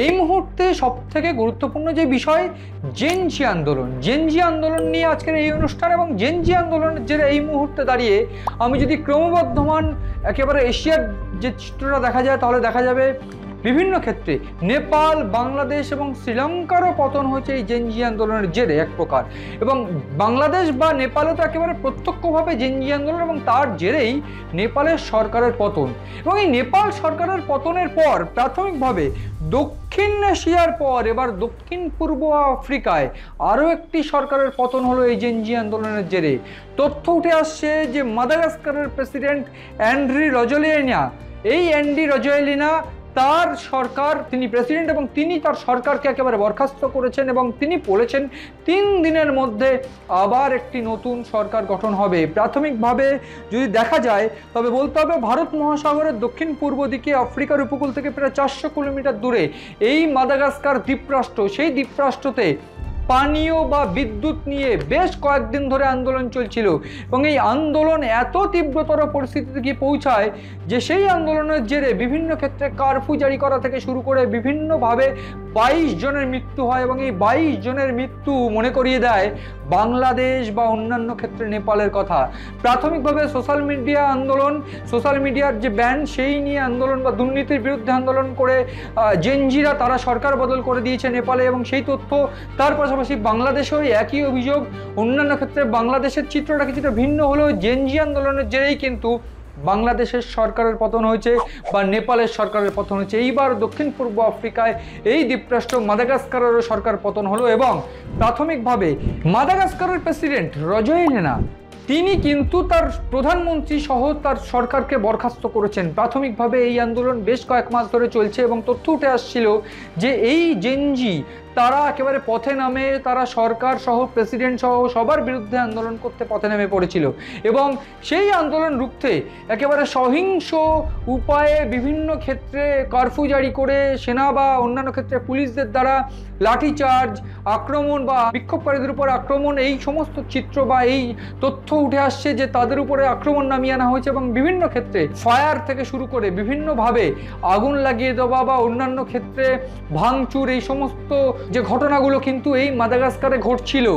এই মুহূর্তে সবথেকে গুরুত্বপূর্ণ যে বিষয় জেনজি আন্দোলন। জেনজি আন্দোলন নিয়ে আজকের এই অনুষ্ঠান এবং জেনজি আন্দোলনের যে এই মুহূর্তে দাঁড়িয়ে আমি যদি ক্রমবর্ধমান একেবারে এশিয়ার যে চিত্রটা দেখা যায় তাহলে দেখা যাবে বিভিন্ন ক্ষেত্রে নেপাল, বাংলাদেশ এবং শ্রীলঙ্কারও পতন হয়েছে এই জেনজি আন্দোলনের জেরে এক প্রকার, এবং বাংলাদেশ বা নেপালে তো একেবারে প্রত্যক্ষভাবে জেনজি আন্দোলন এবং তার জেরেই নেপালের সরকারের পতন। এবং এই নেপাল সরকারের পতনের পর প্রাথমিকভাবে দক্ষিণ এশিয়ার পর এবার দক্ষিণ পূর্ব আফ্রিকায় আরও একটি সরকারের পতন হলো এই জেনজি আন্দোলনের জেরে। তথ্য উঠে আসছে যে মাদাগাস্কারের প্রেসিডেন্ট অ্যান্ড্রি রাজোয়েলিনা, এই অ্যান্ড্রি রাজোয়েলিনা তার সরকার, তিনি প্রেসিডেন্ট এবং তিনি তার সরকারকে একেবারে বরখাস্ত করেছেন এবং তিনি বলেছেন 3 দিনের মধ্যে আবার একটি নতুন সরকার গঠন হবে। প্রাথমিকভাবে যদি দেখা যায় তবে বলতে হবে ভারত মহাসাগরের দক্ষিণ পূর্ব দিকে আফ্রিকার উপকূল থেকে প্রায় 400 কিলোমিটার দূরে এই মাদাগাস্কার দ্বীপরাষ্ট্র, সেই দ্বীপরাষ্ট্রতে পানীয় বা বিদ্যুৎ নিয়ে বেশ কয়েকদিন ধরে আন্দোলন চলছিল এবং এই আন্দোলন এত তীব্রতর পরিস্থিতিতে গিয়ে পৌঁছায় যে সেই আন্দোলনের জেরে বিভিন্ন ক্ষেত্রে কারফিউ জারি করা থেকে শুরু করে বিভিন্নভাবে 22 জনের মৃত্যু হয় এবং এই 22 জনের মৃত্যু মনে করিয়ে দেয় বাংলাদেশ বা অন্যান্য ক্ষেত্রে নেপালের কথা। প্রাথমিকভাবে সোশ্যাল মিডিয়া আন্দোলন, সোশ্যাল মিডিয়ার যে ব্যান সেই নিয়ে আন্দোলন বা দুর্নীতির বিরুদ্ধে আন্দোলন করে জেনজিরা তারা সরকার বদল করে দিয়েছে নেপালে এবং সেই তথ্য তার পাশাপাশি বাংলাদেশেও একই অভিযোগ। অন্যান্য ক্ষেত্রে বাংলাদেশের চিত্রটা কিছুটা ভিন্ন হলেও জেনজি আন্দোলনের জেরেই কিন্তু বাংলাদেশের সরকারের পতন হয়েছে বা নেপালের সরকারের পতন হয়েছে। এইবার দক্ষিণ পূর্ব আফ্রিকায় এই দ্বীপরাষ্ট্র মাদাগাস্কারেরও সরকার পতন হলো এবং প্রাথমিকভাবে মাদাগাস্কারের প্রেসিডেন্ট রাজোয়েলিনা তিনি কিন্তু তার প্রধানমন্ত্রী সহ তার সরকারকে বরখাস্ত করেছেন। প্রাথমিকভাবে এই আন্দোলন বেশ কয়েক মাস ধরে চলছে এবং তথ্য উঠে আসছিল যে এই জেনজি তারা একেবারে পথে নামে, তারা সরকার সহ প্রেসিডেন্ট সহ সবার বিরুদ্ধে আন্দোলন করতে পথে নেমে পড়েছিল এবং সেই আন্দোলন রুখতে একেবারে সহিংস উপায়ে বিভিন্ন ক্ষেত্রে কারফিউ জারি করে সেনা বা অন্যান্য ক্ষেত্রে পুলিশদের দ্বারা লাঠিচার্জ, আক্রমণ বা বিক্ষোভকারীদের উপর আক্রমণ, এই সমস্ত চিত্র বা এই তথ্য উঠে আসছে যে তাদের উপরে আক্রমণ নামিয়ে আনা হয়েছে এবং বিভিন্ন ক্ষেত্রে ফায়ার থেকে শুরু করে বিভিন্নভাবে আগুন লাগিয়ে দেওয়া বা অন্যান্য ক্ষেত্রে ভাঙচুর, এই সমস্ত যে ঘটনাগুলো কিন্তু এই মাদাগাস্কারে ঘটছিল।